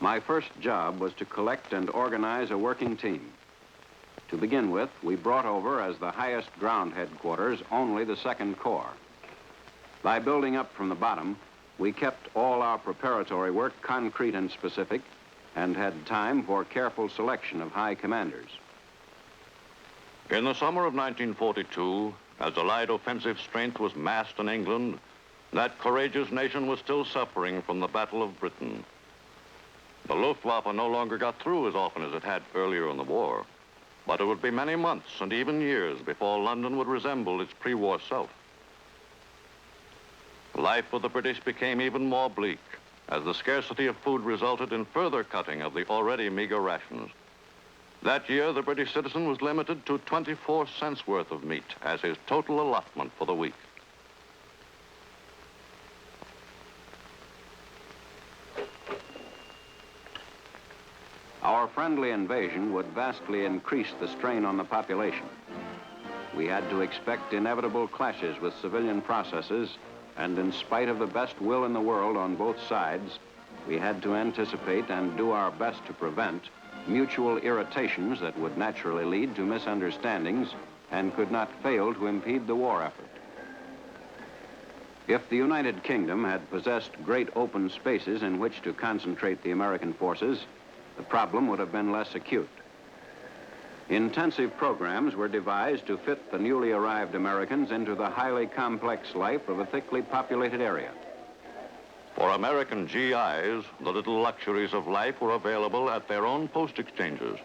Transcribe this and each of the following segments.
My first job was to collect and organize a working team. To begin with, we brought over as the highest ground headquarters only the 2nd Corps. By building up from the bottom, we kept all our preparatory work concrete and specific and had time for careful selection of high commanders. In the summer of 1942, as Allied offensive strength was massed in England, that courageous nation was still suffering from the Battle of Britain. The Luftwaffe no longer got through as often as it had earlier in the war, but it would be many months and even years before London would resemble its pre-war self. Life for the British became even more bleak as the scarcity of food resulted in further cutting of the already meager rations. That year, the British citizen was limited to 24 cents worth of meat as his total allotment for the week. Our friendly invasion would vastly increase the strain on the population. We had to expect inevitable clashes with civilian processes, and in spite of the best will in the world on both sides, we had to anticipate and do our best to prevent mutual irritations that would naturally lead to misunderstandings and could not fail to impede the war effort. If the United Kingdom had possessed great open spaces in which to concentrate the American forces, the problem would have been less acute. Intensive programs were devised to fit the newly arrived Americans into the highly complex life of a thickly populated area. For American GIs, the little luxuries of life were available at their own post exchanges.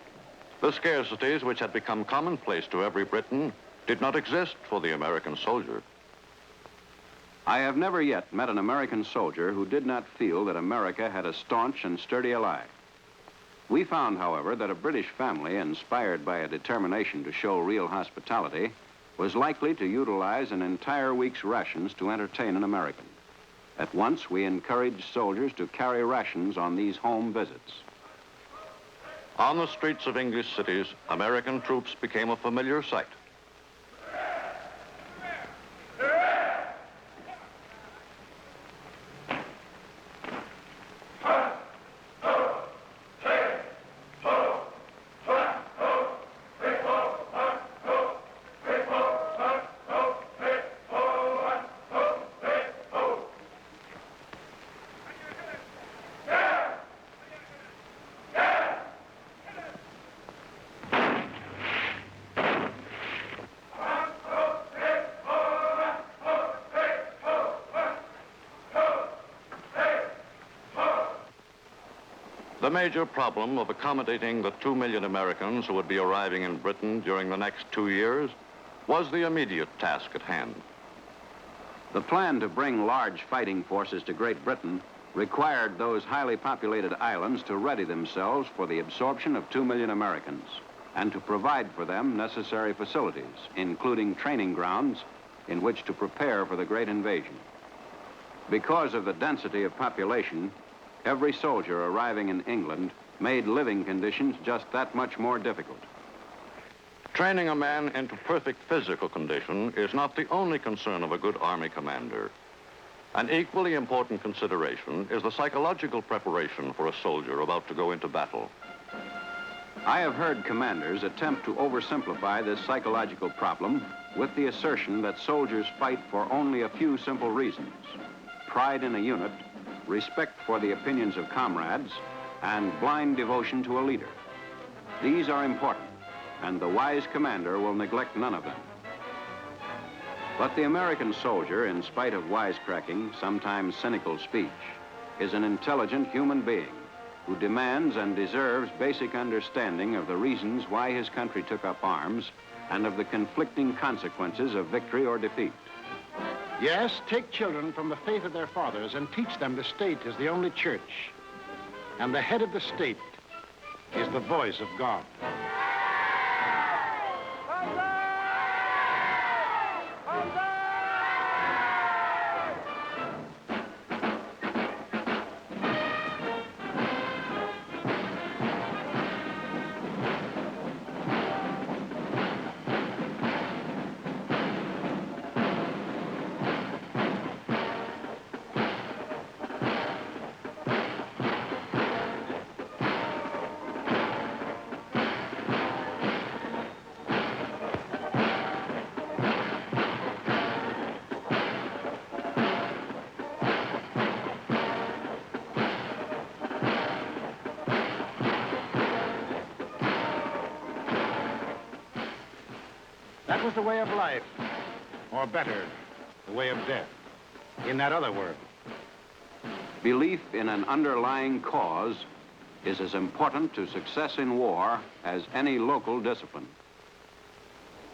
The scarcities which had become commonplace to every Briton did not exist for the American soldier. I have never yet met an American soldier who did not feel that America had a staunch and sturdy ally. We found, however, that a British family inspired by a determination to show real hospitality was likely to utilize an entire week's rations to entertain an American. At once, we encouraged soldiers to carry rations on these home visits. On the streets of English cities, American troops became a familiar sight. The major problem of accommodating the 2 million Americans who would be arriving in Britain during the next 2 years was the immediate task at hand. The plan to bring large fighting forces to Great Britain required those highly populated islands to ready themselves for the absorption of 2 million Americans and to provide for them necessary facilities, including training grounds in which to prepare for the great invasion. Because of the density of population, every soldier arriving in England made living conditions just that much more difficult. Training a man into perfect physical condition is not the only concern of a good Army commander. An equally important consideration is the psychological preparation for a soldier about to go into battle. I have heard commanders attempt to oversimplify this psychological problem with the assertion that soldiers fight for only a few simple reasons: pride in a unit, respect for the opinions of comrades, and blind devotion to a leader. These are important, and the wise commander will neglect none of them. But the American soldier, in spite of wisecracking, sometimes cynical speech, is an intelligent human being who demands and deserves basic understanding of the reasons why his country took up arms and of the conflicting consequences of victory or defeat. Yes, take children from the faith of their fathers and teach them the state is the only church. And the head of the state is the voice of God. That was the way of life. Or better, the way of death. In that other world. Belief in an underlying cause is as important to success in war as any local discipline.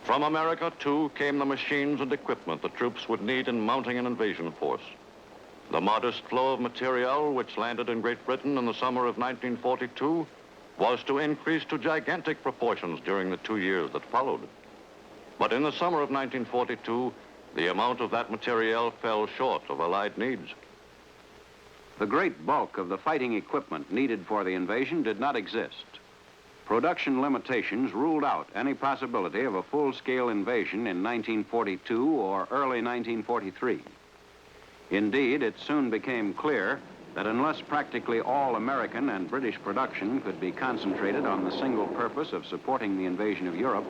From America, too, came the machines and equipment the troops would need in mounting an invasion force. The modest flow of material which landed in Great Britain in the summer of 1942 was to increase to gigantic proportions during the 2 years that followed. But in the summer of 1942, the amount of that material fell short of Allied needs. The great bulk of the fighting equipment needed for the invasion did not exist. Production limitations ruled out any possibility of a full-scale invasion in 1942 or early 1943. Indeed, it soon became clear that unless practically all American and British production could be concentrated on the single purpose of supporting the invasion of Europe,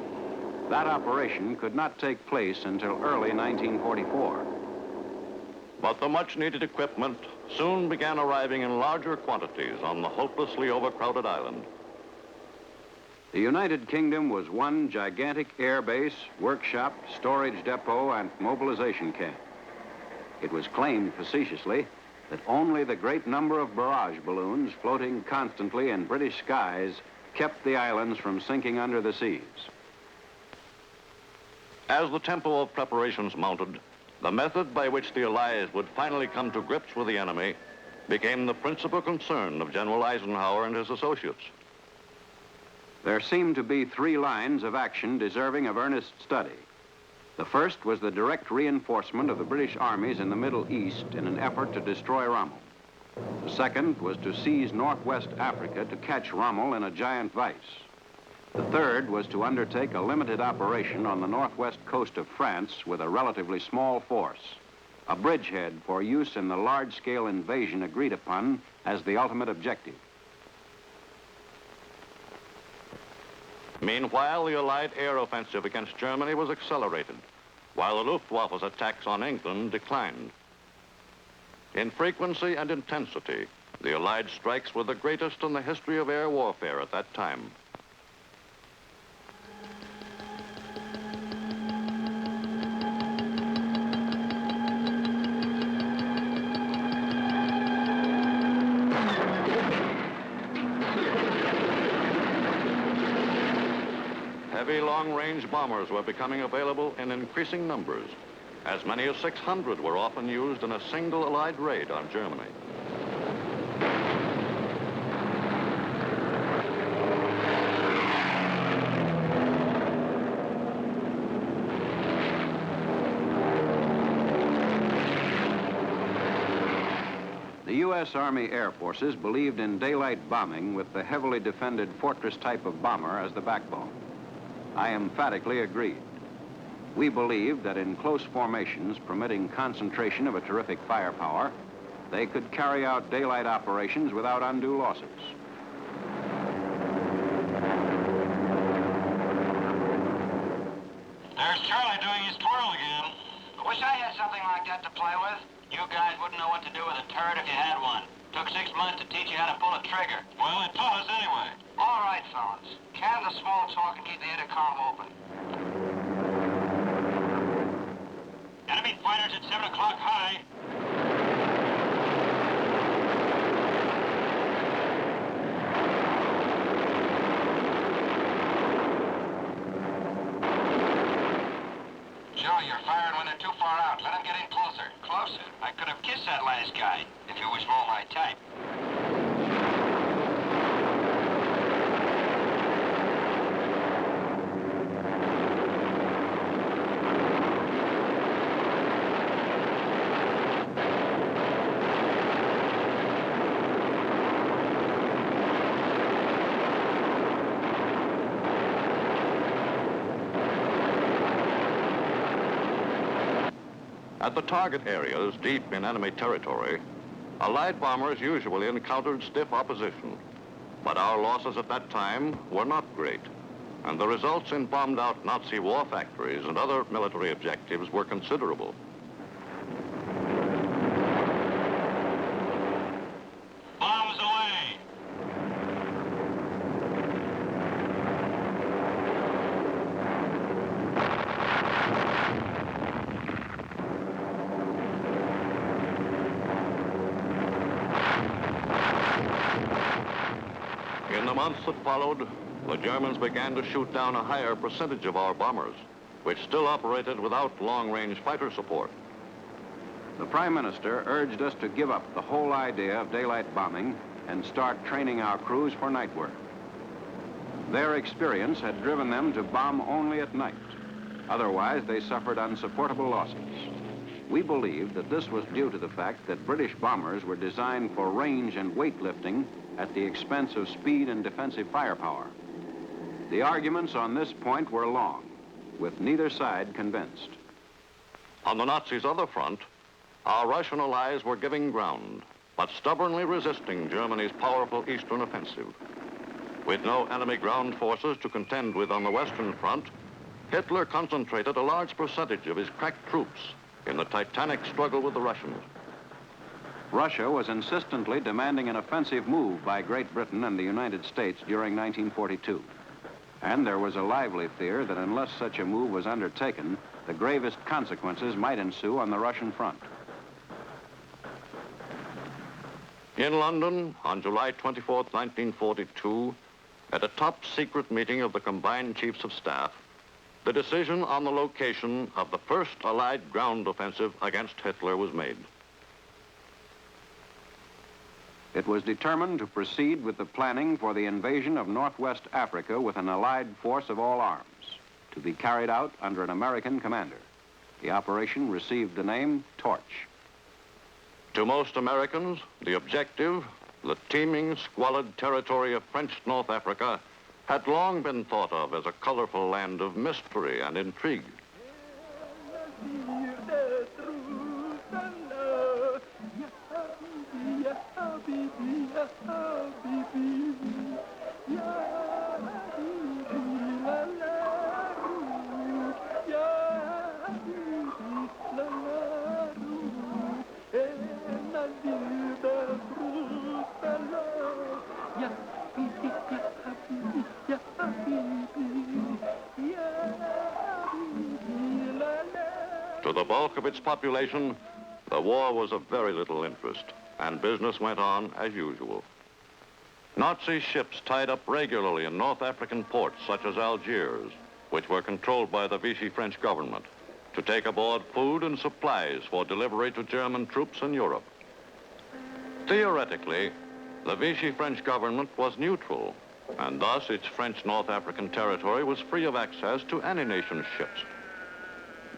that operation could not take place until early 1944. But the much-needed equipment soon began arriving in larger quantities on the hopelessly overcrowded island. The United Kingdom was one gigantic air base, workshop, storage depot, and mobilization camp. It was claimed facetiously that only the great number of barrage balloons floating constantly in British skies kept the islands from sinking under the seas. As the tempo of preparations mounted, the method by which the Allies would finally come to grips with the enemy became the principal concern of General Eisenhower and his associates. There seemed to be three lines of action deserving of earnest study. The first was the direct reinforcement of the British armies in the Middle East in an effort to destroy Rommel. The second was to seize Northwest Africa to catch Rommel in a giant vice. The third was to undertake a limited operation on the northwest coast of France with a relatively small force, a bridgehead for use in the large-scale invasion agreed upon as the ultimate objective. Meanwhile, the Allied air offensive against Germany was accelerated, while the Luftwaffe's attacks on England declined. In frequency and intensity, the Allied strikes were the greatest in the history of air warfare at that time. Heavy long-range bombers were becoming available in increasing numbers. As many as 600 were often used in a single Allied raid on Germany. The U.S. Army Air Forces believed in daylight bombing with the heavily defended fortress type of bomber as the backbone. I emphatically agreed. We believed that in close formations permitting concentration of a terrific firepower, they could carry out daylight operations without undue losses. There's Charlie doing his twirl again. I wish I had something like that to play with. You guys wouldn't know what to do with a turret if you had one. Took 6 months to teach you how to pull a trigger. Well, it taught us anyway. All right, fellas. Can the small talk and keep the intercom open. Enemy fighters at 7 o'clock high. Joe, you're firing when they're too far out. Let them get in closer. Closer? I could have kissed that last guy, if it was more my type. At the target areas deep in enemy territory, Allied bombers usually encountered stiff opposition. But our losses at that time were not great, and the results in bombed-out Nazi war factories and other military objectives were considerable. Bombs away! months that followed, the Germans began to shoot down a higher percentage of our bombers, which still operated without long-range fighter support. The Prime Minister urged us to give up the whole idea of daylight bombing and start training our crews for night work. Their experience had driven them to bomb only at night. Otherwise, they suffered unsupportable losses. We believed that this was due to the fact that British bombers were designed for range and weightlifting at the expense of speed and defensive firepower. The arguments on this point were long, with neither side convinced. On the Nazis' other front, our Russian allies were giving ground, but stubbornly resisting Germany's powerful eastern offensive. With no enemy ground forces to contend with on the Western Front, Hitler concentrated a large percentage of his crack troops in the titanic struggle with the Russians. Russia was insistently demanding an offensive move by Great Britain and the United States during 1942. And there was a lively fear that unless such a move was undertaken, the gravest consequences might ensue on the Russian front. In London, on July 24, 1942, at a top-secret meeting of the combined chiefs of staff, the decision on the location of the first Allied ground offensive against Hitler was made. It was determined to proceed with the planning for the invasion of Northwest Africa with an Allied force of all arms, to be carried out under an American commander. The operation received the name Torch. To most Americans, the objective, the teeming, squalid territory of French North Africa, had long been thought of as a colorful land of mystery and intrigue. To the bulk of its population, the war was of very little interest, and business went on as usual. Nazi ships tied up regularly in North African ports such as Algiers, which were controlled by the Vichy French government, to take aboard food and supplies for delivery to German troops in Europe. Theoretically, the Vichy French government was neutral, and thus its French North African territory was free of access to any nation's ships.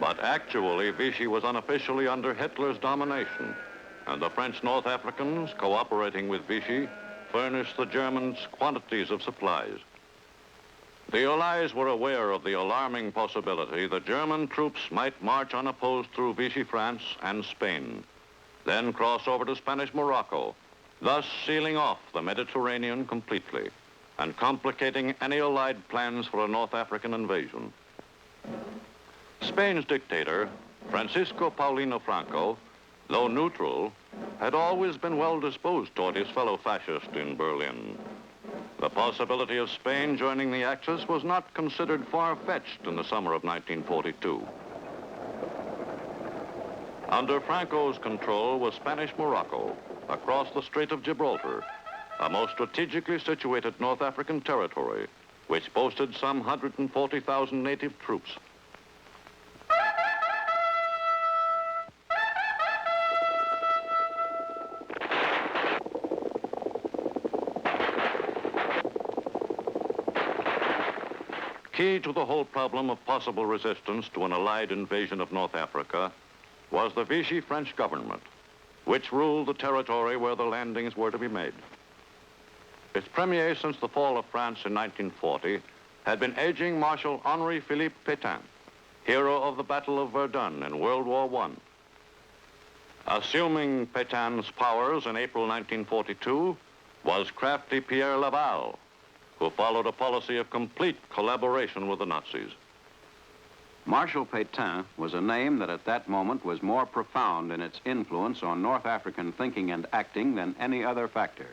But actually, Vichy was unofficially under Hitler's domination, and the French North Africans, cooperating with Vichy, furnished the Germans quantities of supplies. The Allies were aware of the alarming possibility that German troops might march unopposed through Vichy France and Spain, then cross over to Spanish Morocco, thus sealing off the Mediterranean completely and complicating any Allied plans for a North African invasion. Spain's dictator, Francisco Paulino Franco, though neutral, had always been well disposed toward his fellow fascist in Berlin. The possibility of Spain joining the Axis was not considered far-fetched in the summer of 1942. Under Franco's control was Spanish Morocco, across the Strait of Gibraltar, a most strategically situated North African territory, which boasted some 140,000 native troops. Key to the whole problem of possible resistance to an Allied invasion of North Africa was the Vichy French government, which ruled the territory where the landings were to be made. Its premier since the fall of France in 1940 had been aging Marshal Henri-Philippe Pétain, hero of the Battle of Verdun in World War I. Assuming Pétain's powers in April 1942 was crafty Pierre Laval, who followed a policy of complete collaboration with the Nazis. Marshal Pétain was a name that at that moment was more profound in its influence on North African thinking and acting than any other factor.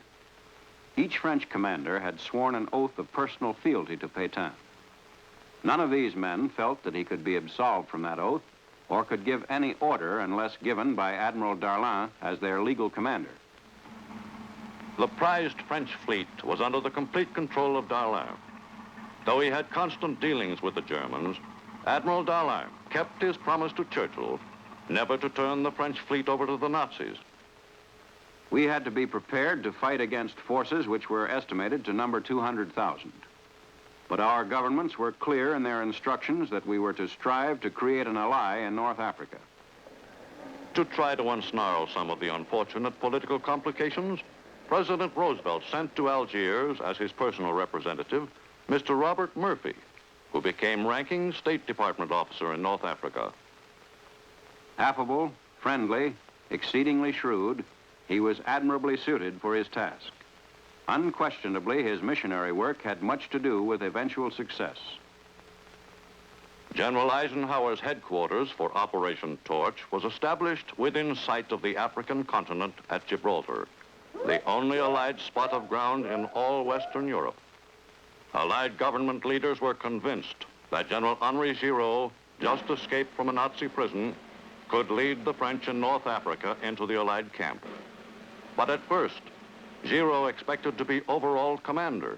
Each French commander had sworn an oath of personal fealty to Pétain. None of these men felt that he could be absolved from that oath or could give any order unless given by Admiral Darlan as their legal commander. The prized French fleet was under the complete control of Darlan. Though he had constant dealings with the Germans, Admiral Darlan kept his promise to Churchill never to turn the French fleet over to the Nazis. We had to be prepared to fight against forces which were estimated to number 200,000. But our governments were clear in their instructions that we were to strive to create an ally in North Africa. To try to unsnarl some of the unfortunate political complications, President Roosevelt sent to Algiers as his personal representative Mr. Robert Murphy, who became ranking State Department officer in North Africa. Affable, friendly, exceedingly shrewd, he was admirably suited for his task. Unquestionably, his missionary work had much to do with eventual success. General Eisenhower's headquarters for Operation Torch was established within sight of the African continent at Gibraltar, the only Allied spot of ground in all Western Europe. Allied government leaders were convinced that General Henri Giraud, just escaped from a Nazi prison, could lead the French in North Africa into the Allied camp. But at first, Giraud expected to be overall commander.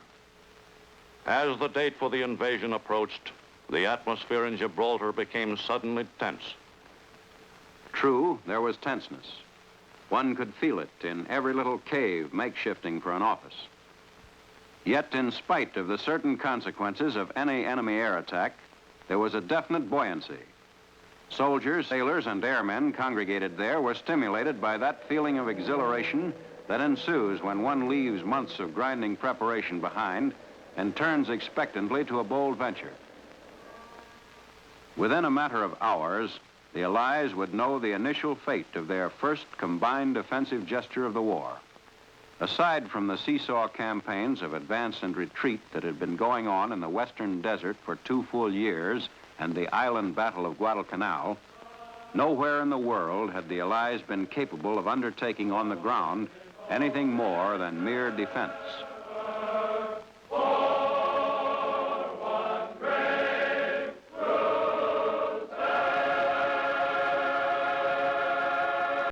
As the date for the invasion approached, the atmosphere in Gibraltar became suddenly tense. True, there was tenseness. One could feel it in every little cave makeshifting for an office. Yet, in spite of the certain consequences of any enemy air attack, there was a definite buoyancy. Soldiers, sailors, and airmen congregated there were stimulated by that feeling of exhilaration that ensues when one leaves months of grinding preparation behind and turns expectantly to a bold venture. Within a matter of hours, the Allies would know the initial fate of their first combined offensive gesture of the war. Aside from the seesaw campaigns of advance and retreat that had been going on in the western desert for 2 full years and the island battle of Guadalcanal, nowhere in the world had the Allies been capable of undertaking on the ground anything more than mere defense.